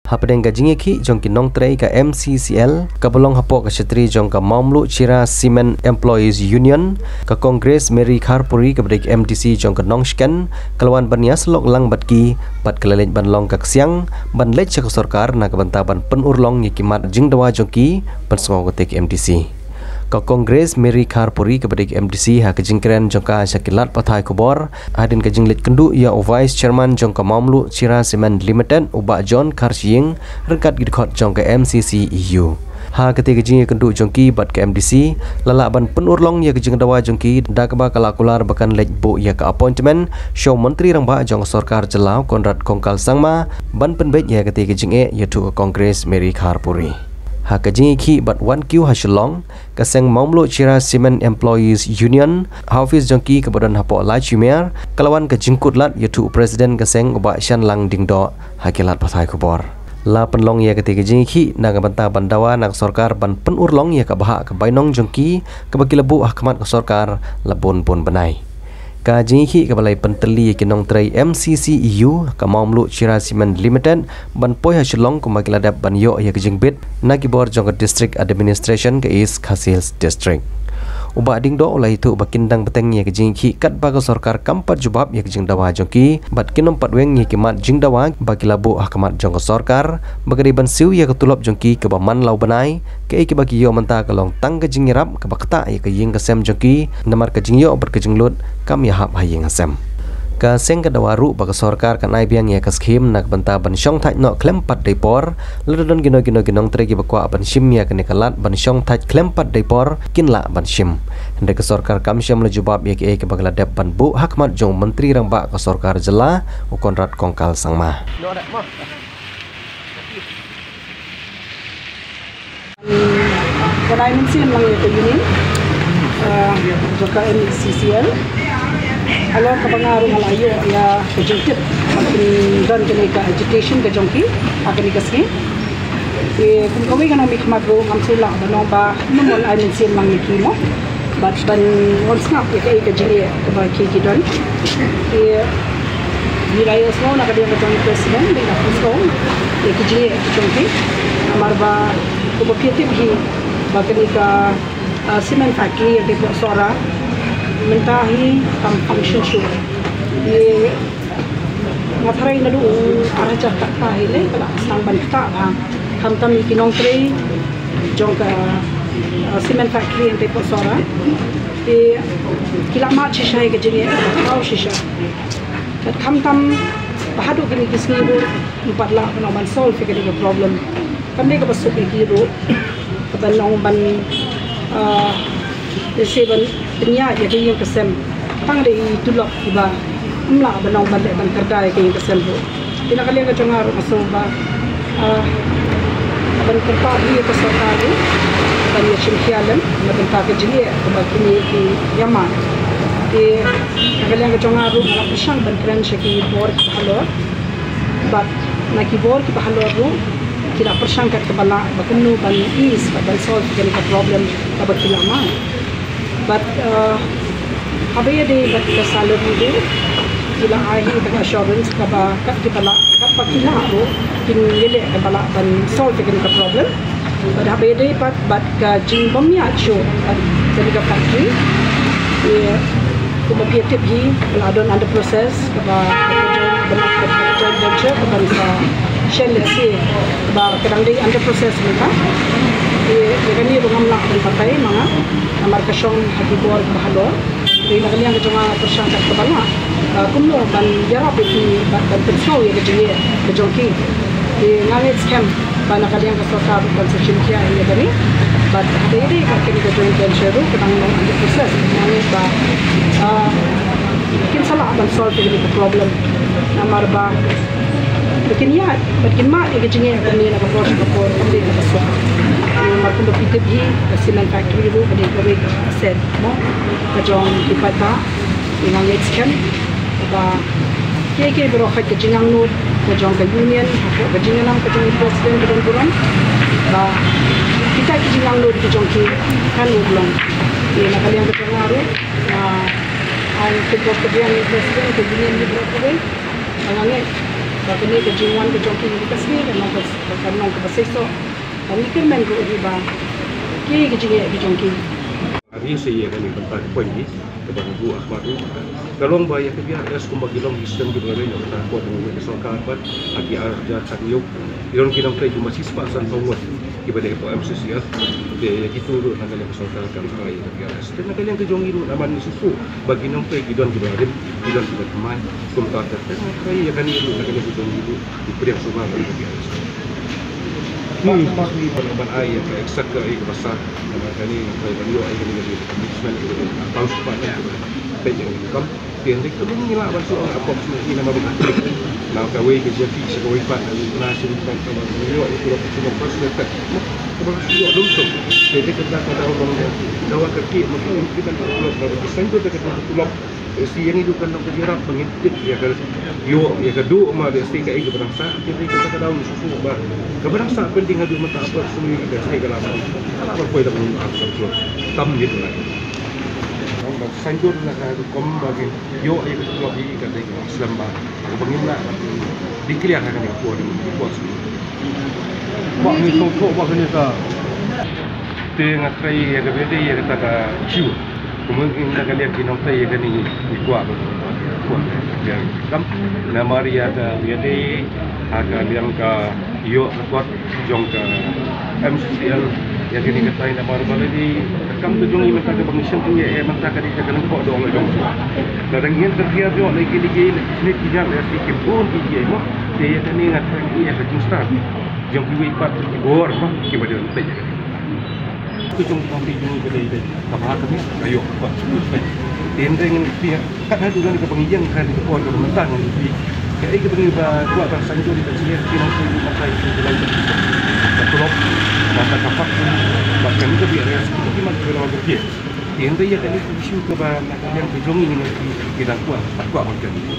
Hapadeng ka jingeki jong ki nong trei ka MCCL ka belong hapo ka chetri jong ka Mamlu Chira Cement Employees Union ka Kongres Mary Kharpuri ka bedek MTC jong ka nong sken kalawan banias lok lang batki bat kelelej ban long ka siang ban lej ka sarkar na ka banta ban penurlong ye kimat jing dawa jong ki pensong ka tek MTC ka Kongres Mary Kharpuri ka bedek MTC ha ka jingkren jong ka syakilat pathai kubor adin ka jinglet kendu ya Vice Chairman jong ka Mamlu Chira Cement Limited uba John Karshing rekat gidkhot jong ka MCC EU ha ketika jing kendu jong ki bat ka MDC lala ban penurlong ya ka jing dawa jong ki da ka ba kalakular bakan lej bu ya ka appointment show menteri rang ba jong sarkar Jelau Konrad Kongkal Sangma ban penbet ya ketika jing ya tu ka Kongres Mary Kharpuri ha ka jing ki bat 1Q hasilong ka seng Mamlu Chira Cement Employees Union Hafiz jong ki ka badan hapo la chimer kalawan ka jingkut lat ya tu presiden ka seng uba Shan Lang Dingdo hakilat pathai kubor la penlong ya ketika jing ki na ka banta bandawa nak sarkar ban penurlong ya ka baha ka bainong jong ki ka bagi lebu ahkamat ka sarkar labun pun benai ka jing ki ka balai penteli ki nong trei MCC EU ka Mamlu Chira Cement Limited ban poi hasilong ku magiladap ban yo ya ka jingbit na ki bor jong ka district administration ka East Khasils district uba ding do oleh itu bakindang beteng ya ke jing ki kat baga sarkar kampat jubab ya ke jing dawa jong ki bat kinom patweng ya kimat jing dawa bagi labu ahkamat jong ka sarkar bagari ban siu ya ke tulop jong ki ke baman lau benai ke ki bagi yo menta kalong tang ke jing rap ke bakta ya ke ying ke sem jong ki namar ke jing yo ber ke jing lut kam ya hap haying asem ka seng ka dawaru baga sarkar kan ai biang ya ka skim nak banta ban syong thaj no klempat depor ledon gino ginong tregi bakwa ban sim ya ka nikalat ban syong thaj klempat depor kinla ban sim hende ka sarkar kam syam le jubab ya ke bagala dep ban bu hakmat jong menteri rang ba ka sarkar Jela Konrad Kongkal Sangma When I mentioned lang ito yun jaka MCCL alor kabangarong halayo ya kejungkit dan kini ka education ke jongki akan dikasih kung kawin ka ng mikmagro ang sila banong ba naman ay mensin lang mikimo but ban once nga ikay ka jili ka kikidon diraya semua nak dia macam presiden di Afghanistan ikijili jongki amar ba kubapiti hi bakal ka cement factory yang dibuat suara mentahi function show ye matharai nadu araja tak pahile kala sang banita bang hamtam kinong trei jongka cement factory yang dibuat suara e kilama chisha ke jini tau shisha kat hamtam bahadu kini kisnibu 4 lakh ban solve ke the problem kami ka pasuk kiro kabanong ban seven penya ya yang kesem tang de tulok iba umla banong balik ban kerja yang kesem bu tina kali ka jangar masuk ba ban kerja dia ke sarkar ban ya chimkialan na ban ka jini ba kini ki yaman de kali ka jangar ru na pisang ban kran shaki bor halo ba na ki bor ki halo ru kila persangkat kepala bakunu ban is ban solve kini ka problem ka kila man but abe de bat ka salary de kila ai ka assurance ka ba kat kepala kat pakila ro kin yele kepala ban solve kini ka problem but abe de bat ka jing bomnya cho jadi ka factory ye kuma pietip hi ladon under process ka ba joint venture ka ban sa Shell si ba kadang di under process mereka ni rungam nak dan pakai mga amar kasyong hagibor bahalo di nakali ang kajong persangkat kabala kumno ban yarap iti ban pensyo ya kajong kajongki di ngangit scam ba nakali ang kasokar ban sa chimkia ini dari but hadiri kakini kajong venture kadang under process ngangit ba kin salah ban solve ini problem amar ba Bikin mak yang kecingnya kami nak approach kapor kami nak masuk. Maklum berpikir di cement factory itu beri kami set, mo, kajong dipata, dengan scan, apa, kaya berokat kecingang nu, kajong ke union, kajingan nam kajong presiden berang-berang, bah kita kecingang nu kajong ki kan ulang. Ini nak kalian kajong ngaruh, ang kita kerjaan presiden ke union ni berapa? Angangnya Bagini ke jingwan ke jongki ke kasni ke nong ke baseso. Kami kirmen ke riba. Ki ke jongki. Hari saya kan ini tempat poin ni tempat gua Ahmad tu. Kalau bayar ke biar es kumbang kilong sistem kita ada yang kita kuat dengan kesal karbat agi arja kadiuk. Ilon kita play cuma sispa san tawat ibadah itu MCCL. Dia gitu tu nak kalian kesal karbat kali biar es. Dan kalian kejong itu aman susu bagi nong play gidon kita ada gidon kita kemai kumtar dan kali kan itu nak kalian kejong itu diberi semua bagi biar es. Pasti perubahan air ke eksak ke air besar dan ini beliau air ini jadi manajemen itu tahu sepatnya banyak income tiền thì cũng như là bạn số approximately là mình nào cả way cái chi sẽ có impact là sự impact của beliau itu là pas dekat kalau sudah đúng rồi thì kita akan tahu bahwa kerja mungkin kita perlu berkesan tu dekat pulau si yang itu kan nak jarak mengintip ya kalau ya kedua mah dia sih kayak berangsa jadi kita tahu susu bah keberangsa penting ada mata apa semua ada saya kalau apa kau dah mengenal apa tam gitu lah orang sanjur nak kom bagi yo ya kalau ini kan dia Islam bah bagaimana dikelihat kan dia kuat semua buat ni contoh buat ni tak dengan kai ya beda ya kata ciu kemudian kita lihat di nota ya kan ini kuat yang kam nama dia ada beda agak yang ke yo kuat jong ke MCCL yang kini kata nama baru di kam tu jong ini kita permission tu ya masa kali kita kena kok dong jong dan yang terkait yo lagi ni kijang ya si kimpun kijai mo dia kan ni ngat ya ke start jong kiwi pat bor mo kiba dia tak jadi tu jong sampai jong ke kapal kami ayo buat tiền dengan dia kan ada juga kepengian kan di kuat ke mentang di kayak itu begini kuat bahasa itu di sini kita itu masa itu dalam betul masa kapak bahkan itu biar kita cuma kalau kerja tiền dia kan itu isu ke yang berjong ini kita kuat macam itu